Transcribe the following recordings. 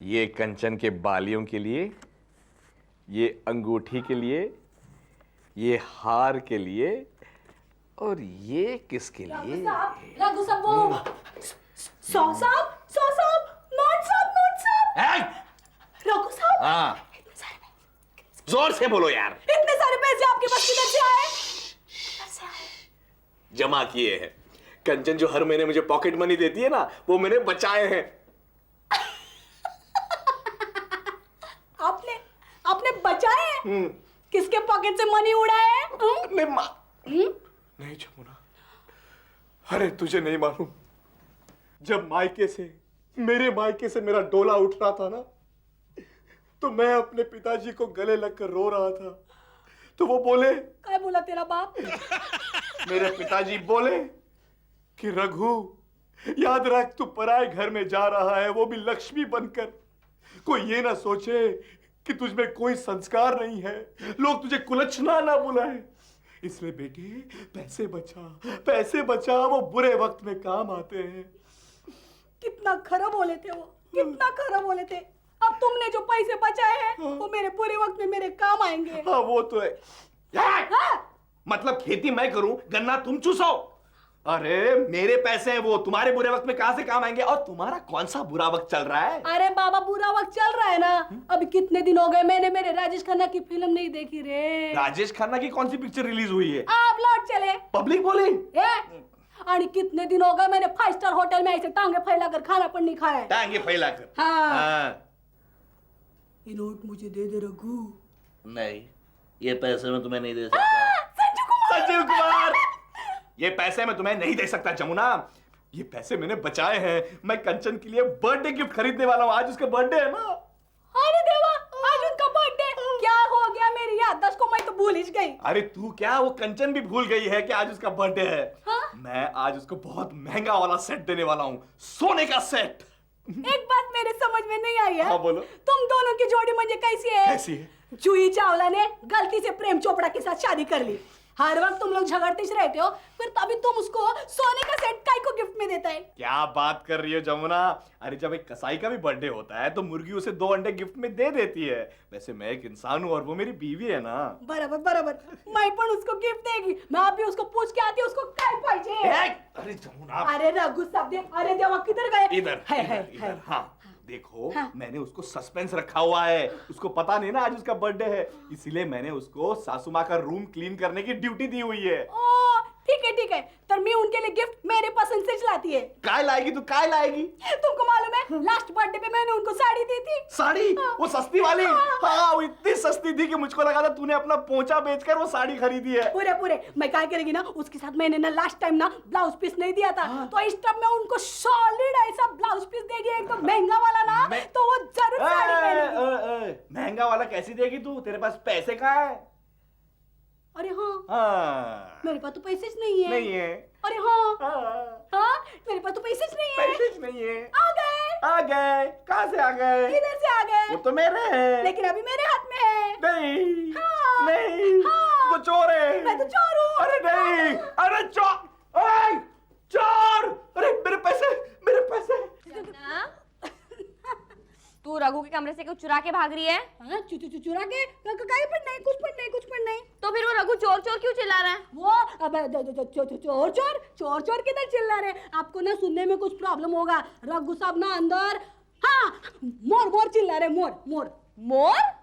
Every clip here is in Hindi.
ये कंचन के बालियों के लिए, ये अंगूठी के लिए, ये हार के लिए, और ये किसके लिए? रघु साहब वो सौ साहब नोट साहब रघु साहब। हाँ, जोर से बोलो यार। इतने सारे पैसे आपके पास किधर से आए? जमा किए हैं। कंचन जो हर महीने मुझे पॉकेट मनी देती है ना, वो मैंने बचाए हैं। आपने बचाए हैं? किसके पॉकेट से मनी उड़ाए हैं? नहीं जमुना, अरे तुझे नहीं मालूम, जब मेरे मायके से मेरा डोला उठ रहा था ना, तो मैं अपने पिताजी को गले लगकर रो रहा था। तो वो बोले, क्या बोला तेरा बाप? मेरे पिताजी बोले कि रघु, याद रख तू पराए घर में जा रहा है, वो भी लक्ष्मी बनकर। कोई ये ना सोचे कि तुझमें कोई संस्कार नहीं है, लोग तुझे कुलच्छना ना बुलाए। इसलिए बेटे, पैसे बचा, वो बुरे वक्त में काम आते हैं। कितना खरा बोले थे वो, कितना खरा बोले थे। अब तुमने जो पैसे बचाए हैं वो मेरे बुरे वक्त में मेरे काम आएंगे। हाँ वो तो है। मतलब खेती मैं करूं, गन्ना तुम चूसो। अरे मेरे पैसे हैं, वो तुम्हारे बुरे वक्त में कहां से काम आएंगे? और तुम्हारा कौन सा बुरा वक्त चल रहा है? अरे बाबा, बुरा वक्त चल रहा है ना। अभी कितने दिन हो गए मैंने मेरे राजेश खन्ना की फिल्म नहीं देखी रे। राजेश खन्ना की कौन सी पिक्चर रिलीज हुई है? आप लौट चले पब्लिक बोलिंग। और कितने दिन हो गए मैंने 5 स्टार होटल में ऐसे टांगे फैलाकर खाना पण नहीं खाया। टांगे फैलाकर? हाँ। ये नोट मुझे दे दे रघु। नहीं, ये पैसे मैं तुम्हें नहीं दे सकता। संजीव कुमार, ये पैसे मैं तुम्हें नहीं दे सकता जमुना। ये पैसे मैंने बचाए हैं, मैं कंचन के लिए बर्थडे गिफ्ट खरीदने वाला हूँ। आज उसका बर्थडे है ना। अरे देवा, आज उनका बर्थडे। क्या हो गया मेरी याददाश्त को, मैं तो भूल ही गई। अरे तू क्या, वो कंचन भी भूल गई है कि आज उसका बर्थडे है। हाँ? मैं आज उसको बहुत महंगा वाला सेट देने वाला हूँ, सोने का सेट। एक बात मेरे समझ में नहीं आई है। हाँ बोलो। तुम दोनों की जोड़ी मुझे कैसी है? कैसी है? जूही चावला ने गलती से प्रेम चोपड़ा के साथ शादी कर ली। हर वक्त तुम लोग झगड़ते ही रहते हो, फिर तभी तुम उसको सोने का सेट काय को गिफ्ट में देता है। क्या बात कर रही हो जमुना? अरे जब एक कसाई का भी बर्थडे होता है तो मुर्गी उसे 2 अंडे गिफ्ट में दे देती है। वैसे मैं एक इंसान हूँ और वो मेरी बीवी है ना। बराबर। मैं पण उसको गिफ्ट देगी। मैं अभी उसको पूछ के आती हूँ उसको काय पाहिजे। अरे जमुना। अरे रघु साहब दे, अरे देवा किधर गए? इधर। हाँ देखो, हाँ। मैंने उसको सस्पेंस रखा हुआ है। उसको पता नहीं ना आज उसका बर्थडे है, इसीलिए मैंने उसको सासू माँ का रूम क्लीन करने की ड्यूटी दी हुई है। ओ ठीक है। तर मी उनके लिए गिफ्ट मेरे पसंद से लाती है। काय लाएगी तू, काय लाएगी? तुमको मालूम है लास्ट बर्थडे पे मैंने उनको साड़ी दी थी। साड़ी? वो सस्ती वाली? हाँ, वो इतनी सस्ती थी कि मुझको लगा था तूने अपना पोंछा बेचकर वो साड़ी खरीदी है। पूरे मैं क्या करेगी ना, उसके साथ मैंने ना लास्ट टाइम ना ब्लाउज पीस नहीं दिया था। तो इस टाइम मैं उनको सॉलिड ऐसा ब्लाउज पीस देगी, एकदम महंगा वाला ना, तो वो जरूर साड़ी पहनेगी। महंगा वाला कैसी देगी तू? तेरे पास पैसे कहाँ है? अरे हाँ, मेरे पास तो पैसे नहीं है। नहीं है। अरे हाँ, मेरे पास तो पैसे नहीं है। पैसे नहीं है। आ गए। कहाँ से आ गए? इधर से आ गए। वो तो मेरे हैं। लेकिन अभी मेरे हाथ में है। नहीं। हाँ, नहीं। हाँ, वो चोर है। मैं तो चोर हूँ। अरे नहीं, अरे चोर, चोर! अरे मेरे पैसे। तू रघु के कमरे से कुछ चुरा के भाग रही है? हाँ, चुरा के कुछ पण नहीं। तो फिर वो रघु चोर चोर क्यों चिल्ला रहा है? वो अब चोर किधर चिल्ला रहे? आपको ना सुनने में कुछ प्रॉब्लम होगा। रघु साहब ना अंदर, हाँ, मोर चिल्ला रहे। मोर?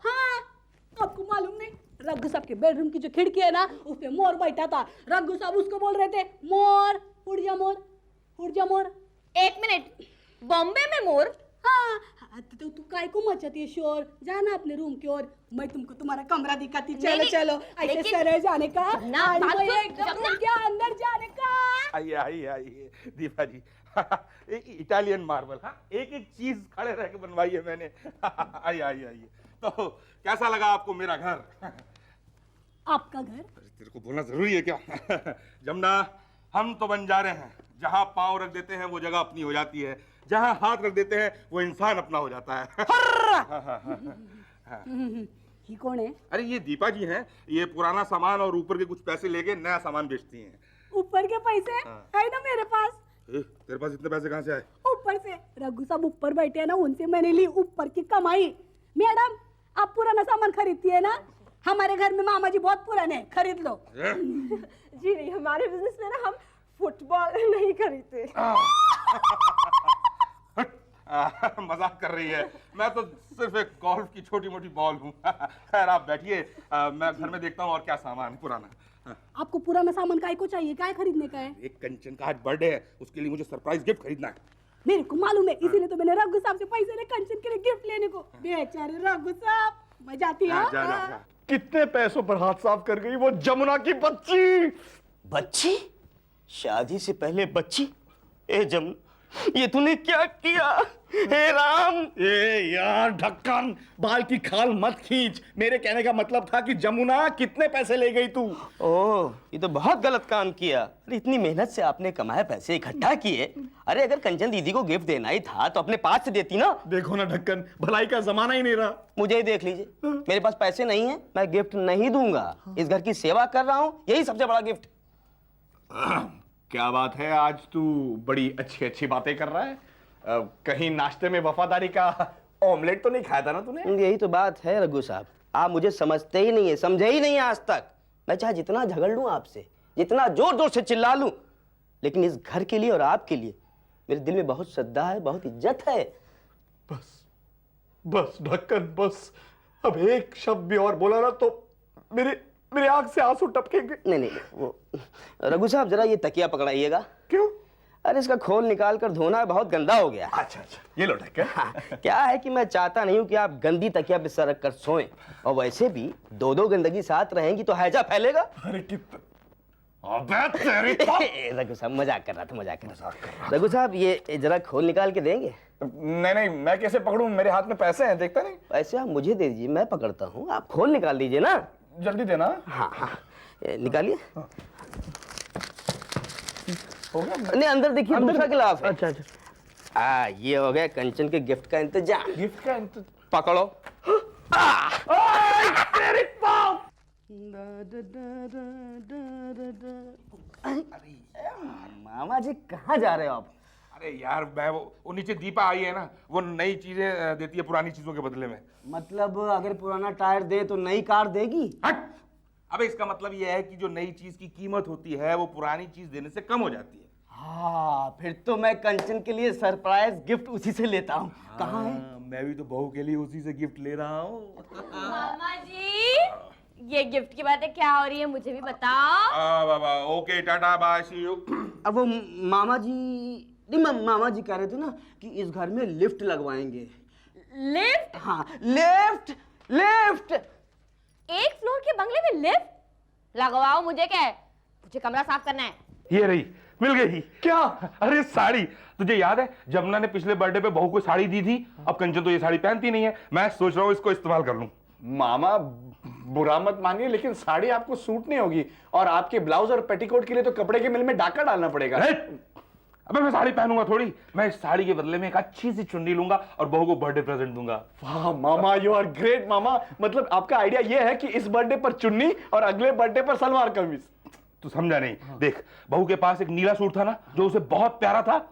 हाँ, आपको मालूम नहीं? रघु साहब के बेडरूम की जो खिड़की है ना, उसपे मोर बैठा था। रघु साहब उसको बोल रहे थे, मोर उड़ जा मोर। 1 मिनट, बॉम्बे में मोर? हाँ, तो तू काय को मचाती है शोर? जाना अपने रूम की ओर, मैं तुमको तुम्हारा कमरा दिखाती। चलो ऐसे सरळ जाने का, अंदर जाने का। आइए दीपा जी। इटालियन मार्बल, हाँ, एक चीज खड़े रह के बनवाई है मैंने। आइए। तो कैसा लगा आपको मेरा घर? आपका घर? तेरे को बोलना जरूरी है क्या? जमुना, हम तो बंजारे हैं, जहाँ पाँव रख देते हैं वो जगह अपनी हो जाती है, जहाँ हाथ रख देते हैं वो इंसान अपना हो जाता है। ये कौन है? अरे ये दीपा जी हैं, ये पुराना सामान और ऊपर के कुछ पैसे लेके नया सामान बेचती हैं। ऊपर के पैसे है ना मेरे पास? तेरे पास इतने पैसे कहाँ से आए? ऊपर से रघु साहब ऊपर बैठे हैं ना, उनसे मैंने ली ऊपर की कमाई। मैडम आप पुराना सामान खरीदती है ना, हमारे घर में मामा जी बहुत पुराने हैं, खरीद लो। जी नहीं, हमारे बिजनेस में ना हम फुटबॉल नहीं खरीदते। मजाक कर रही है, मैं तो सिर्फ एक गोल्फ की छोटी मोटी बॉल हूँ। खैर आप बैठिए, मैं घर में देखता हूँ और क्या सामान है पुराना। आपको पुराना सामान काय को चाहिए, काय खरीदने का है? एक कंचन का आज बर्थडे है, उसके लिए मुझे सरप्राइज गिफ्ट खरीदना है। मेरे को मालूम है, इसीलिए तो मैंने रघु साहब से पैसे ले कंचन के लिए गिफ्ट लेने को। बेचारे रघु साहब, मैं जाती हूँ। जा, जा, जा। कितने पैसों पर हाथ साफ कर गई वो जमुना की बच्ची। बच्ची? शादी से पहले बच्ची? ए जमुना, ये तूने क्या किया? हे राम! ए यार ढक्कन, बाल की खाल मत खींच। मेरे कहने का मतलब था कि जमुना कितने पैसे ले गई तू? ओह, ये तो बहुत गलत काम किया। अरे इतनी मेहनत से आपने कमाए पैसे इकट्ठा किए, अरे अगर कंचन दीदी को गिफ्ट देना ही था तो अपने पास से देती ना। देखो ना ढक्कन, भलाई का जमाना ही नहीं रहा। मुझे ही देख लीजिए, मेरे पास पैसे नहीं है, मैं गिफ्ट नहीं दूंगा। इस घर की सेवा कर रहा हूँ, यही सबसे बड़ा गिफ्ट। क्या बात है, आज तू बड़ी अच्छी अच्छी बातें कर रहा है। कहीं नाश्ते में वफादारी का ऑमलेट तो नहीं खाया था ना तूने? यही तो बात है रघु साहब, आप मुझे समझते ही नहीं है, समझे ही नहीं आज तक। मैं चाहे जितना झगड़ लूं आपसे, जितना जोर जोर से चिल्ला लूं, लेकिन इस घर के लिए और आपके लिए मेरे दिल में बहुत श्रद्धा है, बहुत इज्जत है। बस बस ढक्कन बस, अब एक शब्द भी और बोला ना तो मेरे आंख से आंसू टपकेंगे। नहीं, वो रघु साहब जरा ये तकिया पकड़ाइएगा। क्यों? अरे इसका खोल निकाल कर धोना है, बहुत गंदा हो गया। अच्छा, ये लो ढक्कन। हाँ, क्या है कि मैं चाहता नहीं हूं कि आप गंदी तकिया पे सर रख कर सोएं, और वैसे भी दो गंदगी साथ रहेंगी तो हैजा फैलेगा। अरे अबे तेरी तो। रघु साहब मजाक कर रहा था, मजाक कर रहा था। रघु साहब ये जरा खोल निकाल के देंगे? नहीं, मैं कैसे पकड़ूं, मेरे हाथ में पैसे हैं, देखता नहीं। पैसे आप मुझे दे दीजिए, मैं पकड़ता हूँ, आप खोल निकाल दीजिए ना। जल्दी देना। हाँ, निकालिए। हो गया? नहीं, अंदर देखिए, दूसरा गिलास है। अच्छा। ये हो गया कंचन के गिफ्ट का इंतजाम। गिफ्ट का इंतजाम? पकड़ो। तेरी पाँव। मामा जी कहाँ जा रहे हो आप? अरे यार मैं वो नीचे दीपा आई है ना, वो नई चीजें देती है पुरानी चीजों के बदले में। मतलब अगर पुराना टायर दे तो नई कार देगी? हट! अबे इसका मतलब ये है कि जो नई चीज की कीमत होती है वो पुरानी चीज देने से कम हो जाती है। हाँ, फिर तो मैं कंचन के लिए सरप्राइज गिफ्ट उसी से लेता हूँ। कहाँ है? मैं भी तो बहू के लिए उसी से गिफ्ट ले रहा हूँ। मामा जी, ये गिफ्ट की बातें क्या हो रही है, मुझे भी बताओ। बाबा okay, tata bye, see you. अब वो मामा जी नहीं, मामा जी कह रहे थे ना कि इस घर में लिफ्ट लगवाएंगे। लिफ्ट? हाँ, लिफ्ट। एक फ्लोर के बंगले में लिफ्ट लगवाओ? मुझे क्या है, मुझे कमरा साफ करना है। ये रही, मिल गई। क्या? अरे साड़ी, तुझे याद है जमुना ने पिछले बर्थडे पे बहू को साड़ी दी थी? अब कंचन तो ये साड़ी पहनती नहीं है, मैं सोच रहा हूँ इसको इस्तेमाल कर लूं। मामा बुरा मत मानिए, लेकिन साड़ी आपको सूट नहीं होगी, और आपके ब्लाउज और पेटीकोट के लिए तो कपड़े के मिल में डाका डालना पड़ेगा। अबे मैं साड़ी पहनूंगा थोड़ी, मैं इस साड़ी के बदले में एक अच्छी सी चुन्नी लूंगा और बहू को बर्थडे प्रेजेंट दूंगा। वाह मामा, यू आर ग्रेट मामा। मतलब आपका आइडिया ये है कि इस बर्थडे पर चुन्नी और अगले बर्थडे पर सलवार कमीज। तू समझा नहीं। देख, बहू के पास एक नीला सूट था ना जो उसे बहुत प्यारा था,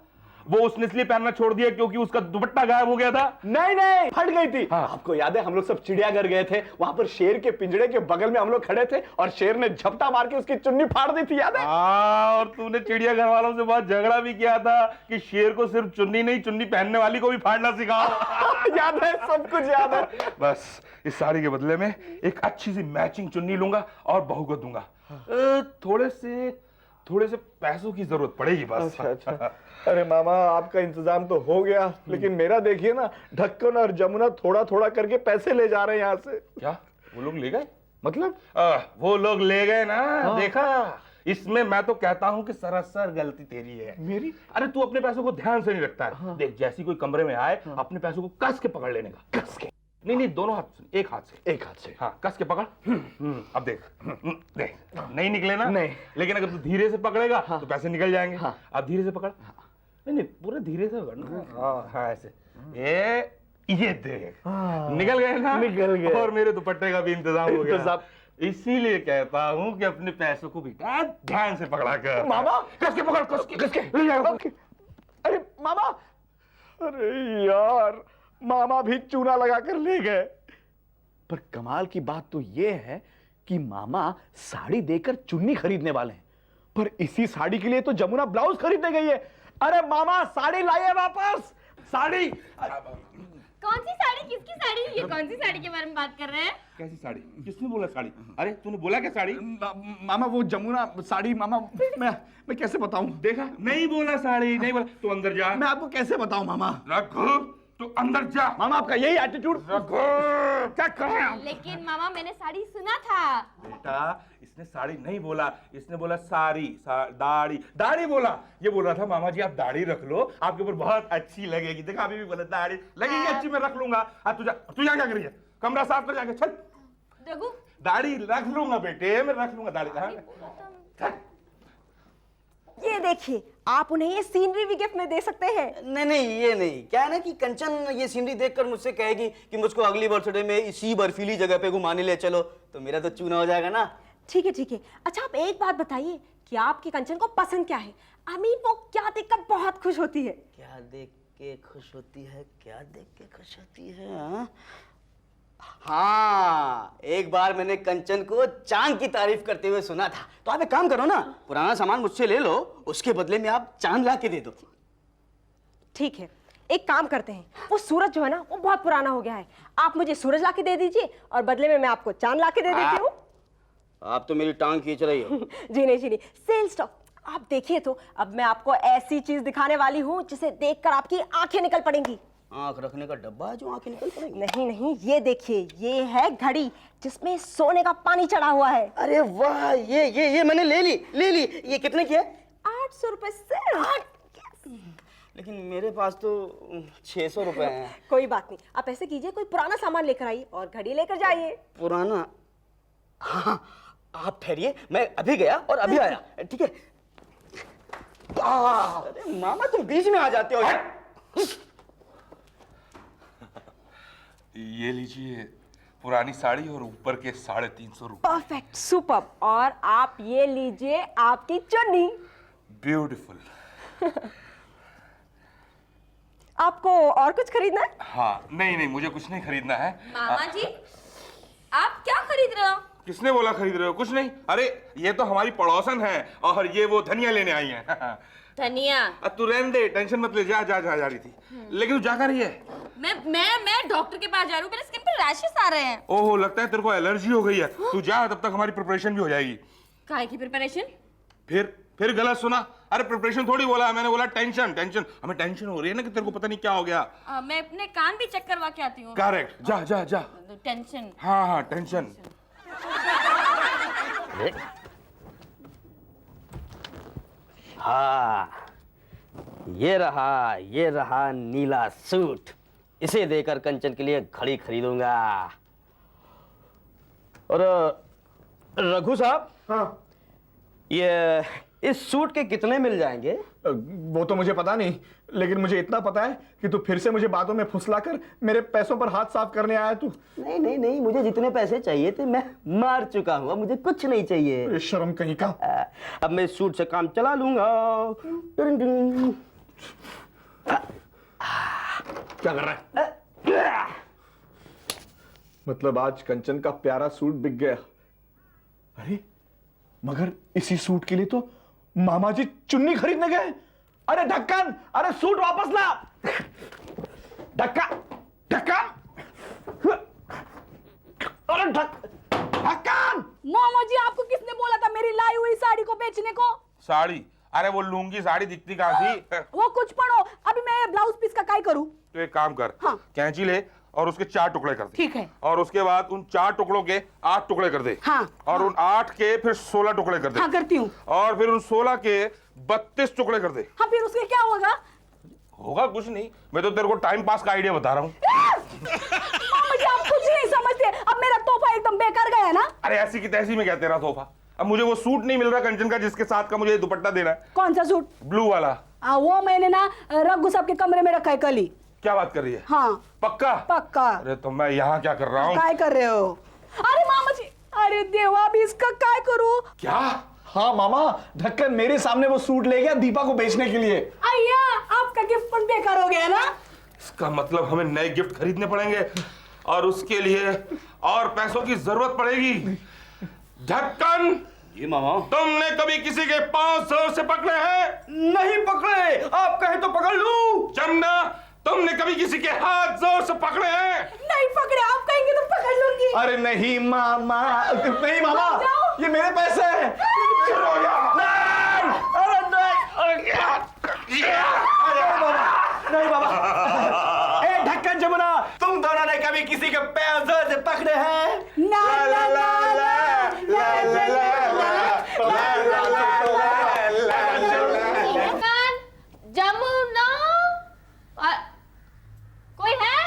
वो उसने इसलिए पहनना छोड़ दिया क्योंकि उसका दुपट्टा गायब हो गया था। नहीं, फट गई थी। हाँ। आपको याद है हम लोग सब चिड़ियाघर गए थे, वहां पर शेर के पिंजड़े के बगल में हम लोग खड़े थे और शेर ने झपटा मार के उसकी चुन्नी फाड़ दी थी, याद है? और तूने चिड़ियाघर वालों से बहुत झगड़ा भी किया था कि शेर को सिर्फ चुन्नी नहीं, चुन्नी पहनने वाली को भी फाड़ना सिखाओ। याद है, सब कुछ याद है। बस इस साड़ी के बदले में एक अच्छी सी मैचिंग चुन्नी लूंगा और बहू को दूंगा। थोड़े से पैसों की जरूरत पड़ेगी बस। अच्छा। अरे मामा, आपका इंतजाम तो हो गया, लेकिन मेरा देखिए ना, ढक्कन और जमुना थोड़ा थोड़ा करके पैसे ले जा रहे हैं यहाँ से। क्या वो लोग ले गए? मतलब? वो लोग ले गए ना। देखा, इसमें मैं तो कहता हूँ कि सरासर गलती तेरी है। मेरी? अरे तू अपने पैसों को ध्यान से नहीं रखता है। देख, जैसी कोई कमरे में आए अपने पैसों को कस के पकड़ लेने का। कस के नहीं, दोनों हाथ से, एक हाथ से। हाँ, कस के पकड़। अब देख, देख नहीं निकले ना? नहीं। लेकिन अगर तू धीरे से पकड़ेगा तो पैसे निकल जाएंगे। अब धीरे से पकड़। नहीं, पूरे धीरे से पकड़ना। हाँ, ऐसे। ये देख, निकल गए ना? निकल गए। और मेरे दुपट्टे का भी इंतजाम हो गया। इसीलिए कहता हूँ कि अपने पैसों को बेटा ध्यान से पकड़ा कर। मामा, कस के पकड़, कस के ले जाएगा। अरे मामा, अरे यार मामा भी चूना लगा कर ले गए। पर कमाल की बात तो यह है कि मामा साड़ी देकर चुन्नी खरीदने वाले हैं, पर इसी साड़ी के लिए तो जमुना ब्लाउज खरीदने गई है। अरे मामा साड़ी लाइए वापस, साड़ी। कौन सी साड़ी, किसकी साड़ी? ये कौन सी साड़ी के बारे में बात कर रहे हैं? कैसी साड़ी? किसने बोला साड़ी? अरे तूने बोला क्या साड़ी? मामा वो जमुना साड़ी, मामा मैं कैसे बताऊं? देखा, नहीं बोला साड़ी, नहीं बोला। तू अंदर जा। मैं आपको कैसे बताऊं मामा? रघु, तू अंदर जा। मामा आपका यही एटीट्यूड। रघु, क्या कर रहे हैं? लेकिन मामा मैंने साड़ी सुना था। बेटा, इसने साड़ी नहीं बोला, इसने बोला साड़ी, दाढ़ी, दाढ़ी बोला। ये बोल रहा था मामा जी आप दाढ़ी रख लो, आपके ऊपर बहुत अच्छी लगेगी। देखा अभी भी बोला दाढ़ी लगेगी अच्छी, मैं रख लूंगा। तू जा क्या कर रही है? कमरा साफ कर जाके, चल। रघु, दाढ़ी रख लूंगा बेटे, मैं रख लूंगा दाढ़ी। चल। ये देखिए, आप उन्हें ये सीनरी भी गिफ्ट में दे सकते हैं। नहीं नहीं, ये नहीं। क्या है ना कि कंचन ये सीनरी देखकर मुझसे कहेगी कि मुझको अगली बर्थडे में इसी बर्फीली जगह पे घुमाने ले चलो, तो मेरा तो चूना हो जाएगा ना। ठीक है ठीक है। अच्छा आप एक बात बताइए कि आपकी कंचन को पसंद क्या है? अमीन वो क्या देखकर बहुत खुश होती है? क्या देख के खुश होती है? क्या देख के खुश होती है? हाँ? हाँ, एक बार मैंने कंचन को चांद की तारीफ करते हुए सुना था। तो आप एक काम करो ना, पुराना सामान मुझसे ले लो, उसके बदले में आप चांद ला के दे दो। ठीक है, एक काम करते हैं, वो सूरज जो है ना वो बहुत पुराना हो गया है, आप मुझे सूरज ला के दे दीजिए और बदले में मैं आपको चांद ला के दे देती हूँ। आप तो मेरी टांग खींच रही हो। जी नहीं, सेल स्टॉक। आप देखिए तो अब मैं आपको ऐसी चीज दिखाने वाली हूँ जिसे देखकर आपकी आंखें निकल पड़ेंगी। आंख रखने का डब्बा है जो आंखें निकल पड़ेंगी? नहीं नहीं, ये देखिए, ये है घड़ी जिसमें सोने का पानी चढ़ा हुआ है। अरे वाह, ये मैंने ले ली। ये कितने की है? 800 रुपए से। लेकिन मेरे पास तो 600 रुपए हैं। कोई बात नहीं, आप ऐसे कीजिए, कोई पुराना सामान लेकर आइए और घड़ी लेकर जाइए। पुराना? हाँ, आप ठहरिए, मैं अभी गया और अभी आया। ठीक है? अरे मामा तुम बीच में आ जाते हो यार। ये लीजिए पुरानी साड़ी और ऊपर के 350 रुपए। Perfect, super. और आप ये लीजिए आपकी चुन्नी। ब्यूटीफुल। आपको और कुछ खरीदना है? हाँ, नहीं मुझे कुछ नहीं खरीदना है। मामा जी, आप क्या खरीद रहे हो? किसने बोला खरीद रहे हो? कुछ नहीं। अरे ये तो हमारी पड़ोसन है और ये वो धनिया लेने आई है। धनिया? तू रहने दे, टेंशन मत ले। जा रही थी। लेकिन तू जा कर रही है? मैं डॉक्टर के पास जा रही हूँ, मेरे स्किन पर रैशेस आ रहे हैं। ओहो, लगता है तेरे को एलर्जी हो गई है। तू जा, तब तक हमारी प्रिपरेशन भी हो जाएगी। काहे की प्रिपरेशन? फिर गलत सुना। अरे प्रिपरेशन थोड़ी बोला, मैंने बोला टेंशन। हमें टेंशन हो रही है ना कि तेरे को पता नहीं क्या हो गया। मैं अपने कान भी चेक करवा के आती हूँ। करेक्ट, जा। टेंशन? हाँ, टेंशन। हाँ, ये रहा नीला सूट। इसे देकर कंचन के लिए घड़ी खरीदूंगा। और रघु साहब, हाँ ये इस सूट के कितने मिल जाएंगे? वो तो मुझे पता नहीं, लेकिन मुझे इतना पता है कि तू फिर से मुझे बातों में फुसलाकर मेरे पैसों पर हाथ साफ करने आया तू। नहीं, मुझे जितने पैसे चाहिए थे मैं मार चुका हूँ, अब मुझे कुछ नहीं चाहिए। शर्म कहीं का। अब मैं इस सूट से काम चला लूंगा। क्या कर रहा है? मतलब आज कंचन का प्यारा सूट बिक गया। अरे मगर इसी सूट के लिए तो मामा जी चुन्नी खरीदने गए। अरे ढक्कन, अरे सूट वापस ला। ढक्कन, अरे ढक्कन। मामा जी आपको किसने बोला था मेरी लाई हुई साड़ी को बेचने को? साड़ी? अरे वो लूंगी साड़ी दिखती कहाँ थी? वो कुछ पढ़ो, अभी मैं ब्लाउज पीस का काय करूं? तो एक काम कर, हाँ। कैंची ले और उसके 4 टुकड़े कर दे। ठीक है। और उसके बाद उन 4 टुकड़ों के 8 टुकड़े कर दे। हाँ। और उन 8 के फिर 16 टुकड़े कर दे। हाँ करती हूँ। और फिर उन 16 के 32 टुकड़े कर दे। हाँ, फिर उसके क्या होगा? होगा कुछ नहीं, मैं तो तेरे को टाइम पास का आइडिया बता रहा हूँ। मामा जी आप कुछ नहीं समझते, अब मेरा तोहफा एकदम बेकार गया ना। अरे ऐसी की तैसी में क्या तेरा तोहफा? अब मुझे वो सूट नहीं मिल रहा कंचन का जिसके साथ का मुझे दुपट्टा देना है। कौन सा सूट? ब्लू वाला। वो मैंने ना रघु साहब के कमरे में रखा है कल ही। क्या बात कर रही है? हाँ पक्का। अरे तो मैं यहाँ क्या कर रहा हूँ? काय कर रहे हो? अरे मामा जी, अरे देवा, अभी इसका काय करूं? क्या हाँ मामा, ढक्कन मेरे सामने वो सूट ले गया दीपा को बेचने के लिए। अय्या, आपका गिफ्ट पण बेकार हो गया ना। इसका मतलब हमें नए गिफ्ट खरीदने पड़ेंगे और उसके लिए और पैसों की जरूरत पड़ेगी। ढक्कन, जी मामा। तुमने कभी किसी के पांव जोर से पकड़े हैं? नहीं पकड़े, आप कहे तो पकड़ लूं। जमुना, तुमने कभी किसी के हाथ जोर से पकड़े हैं? नहीं पकड़े, आप कहेंगे तो पकड़ लूंगी। अरे नहीं मामा, नहीं मामा, ये मेरे पैसे हैं। नहीं बाबा। ए ढक्कन, जमुना, तुम दोनों ने कभी किसी के पैर जोर से पकड़े हैं? ना ना ना जमुना, कोई है?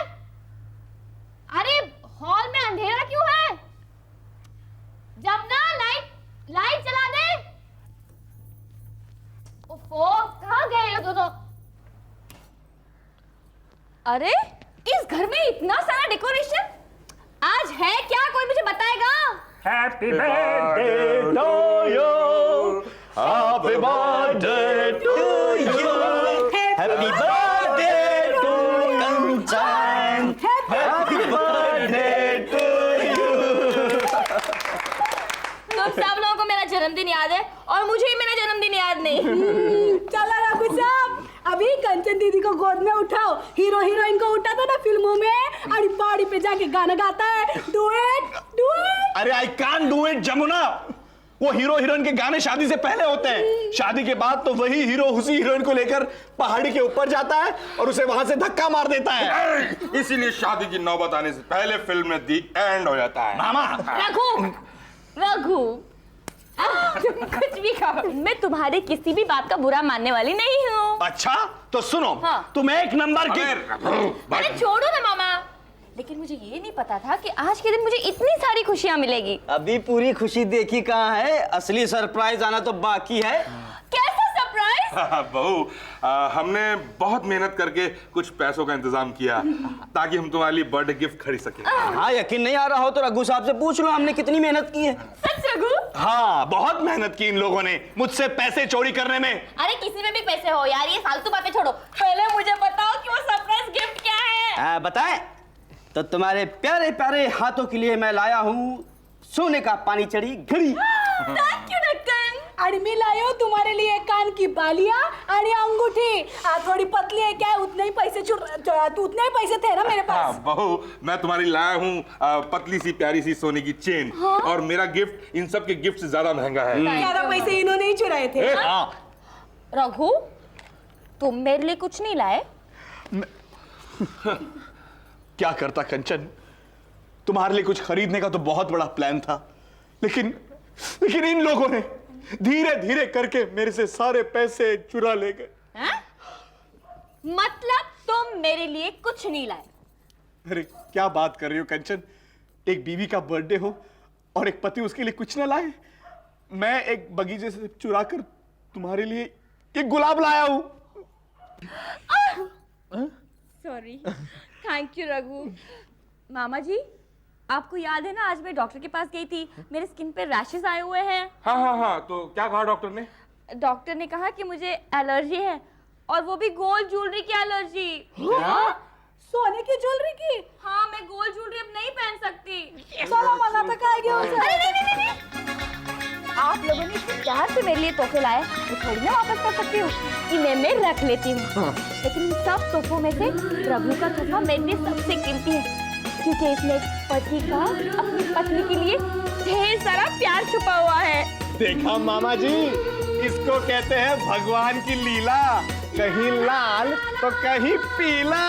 अरे हॉल में अंधेरा क्यों है? जमुना, लाइट जला दे। ओफो, कहाँ गए हो दोनों? अरे इस घर में इतना सारा डेकोरेशन, आज है क्या? कोई मुझे बताएगा? Happy birthday to you, happy birthday to you, happy birthday to Kanchan, happy birthday to you. तुम सब लोगों को मेरा जन्मदिन याद है और मुझे ही मेरा जन्मदिन याद नहीं। चलो रघु साहब, अभी कंचन दीदी को गोद में उठाओ। हीरो हीरोइन को उठाता ना फिल्मों में, अड़ी पहाड़ी पे जाके गाना गाता है, डुएट डुएट। अरे I can't do it Jamuna, वो हीरो हीरोइन के गाने शादी से पहले होते हैं। शादी के बाद तो वही हीरो उसी हीरोइन को लेकर पहाड़ी के ऊपर जाता है और उसे वहां से धक्का मार देता है। इसीलिए शादी की नौबत आने से पहले फिल्म में दी एंड हो जाता है। मामा, रघु, कुछ भी कहो, मैं तुम्हारे किसी भी बात का बुरा मानने वाली नहीं हूँ। अच्छा तो सुनो, हाँ। तुम एक नंबर की। अरे छोड़ो ना मामा, लेकिन मुझे ये नहीं पता था कि आज के दिन मुझे इतनी सारी खुशियाँ मिलेगी। अभी पूरी खुशी देखी कहाँ है, असली सरप्राइज आना तो बाकी है। कैसा सरप्राइज? बहू, हमने बहुत मेहनत करके कुछ पैसों का इंतजाम किया ताकि हम तुम्हारे लिए बर्थडे गिफ्ट खरीद सकें। हाँ, यकीन नहीं आ रहा हो तो रघु साहब से पूछ लो, हमने कितनी मेहनत की है। सच रघु? हाँ, बहुत मेहनत की इन लोगों ने मुझसे पैसे चोरी करने में। अरे किसी में भी पैसे हो यार, ये फालतू बातें छोड़ो। पहले मुझे बताओ कि वो सरप्राइज गिफ्ट क्या है। बताएं तो तुम्हारे प्यारे प्यारे हाथों के लिए मैं लाया हूँ सोने का पानी चढ़ी घड़ी। थैंक यू ढक्कन। आणि मी लायो तुम्हारे लिए कान की बालियां आणि अंगूठी। थोड़ी पतली है क्या, उतने ही पैसे थे ना मेरे पास। बहू, मैं तुम्हारी लाया हूँ पतली सी प्यारी सी सोने की चेन। हाँ? और मेरा गिफ्ट इन सब के गिफ्ट से ज्यादा महंगा है। ज्यादा पैसे इन्होंने ही चुराए थे। रघु, तुम मेरे लिए कुछ नहीं लाए? क्या करता कंचन, तुम्हारे लिए कुछ खरीदने का तो बहुत बड़ा प्लान था, लेकिन इन लोगों ने धीरे धीरे करके मेरे से सारे पैसे चुरा ले गए। मतलब तुम मेरे लिए कुछ नहीं लाए? अरे क्या बात कर रही हो कंचन, एक बीवी का बर्थडे हो और एक पति उसके लिए कुछ न लाए। मैं एक बगीचे से चुरा कर तुम्हारे लिए एक गुलाब लाया हूं। सॉरी। Thank you Raghu. मामा जी, आपको याद है ना, आज मैं डॉक्टर के पास गई थी, मेरे स्किन पे रैशेस आए हुए हैं। हाँ, तो क्या कहा डॉक्टर ने? डॉक्टर ने कहा कि मुझे एलर्जी है, और वो भी गोल्ड ज्वेलरी की एलर्जी। सोने की ज्वेलरी की? हाँ, मैं गोल्ड ज्वेलरी अब नहीं पहन सकती। चलो मना तो काय गया उसे। अरे नहीं। आप लोगों ने इतने प्यार से मेरे लिए तोहफे लाए, मैं थोड़ी ना वापस कर सकती हूँ। इन्हें मैं रख लेती हूँ। लेकिन इन सब तोहफों में से रघु का तोहफा मेरे लिए सबसे कीमती है, क्योंकि इसमें पति का अपनी पत्नी के लिए ढेर सारा प्यार छुपा हुआ है। देखा मामा जी, इसको कहते हैं भगवान की लीला, कहीं लाल तो कहीं पीला।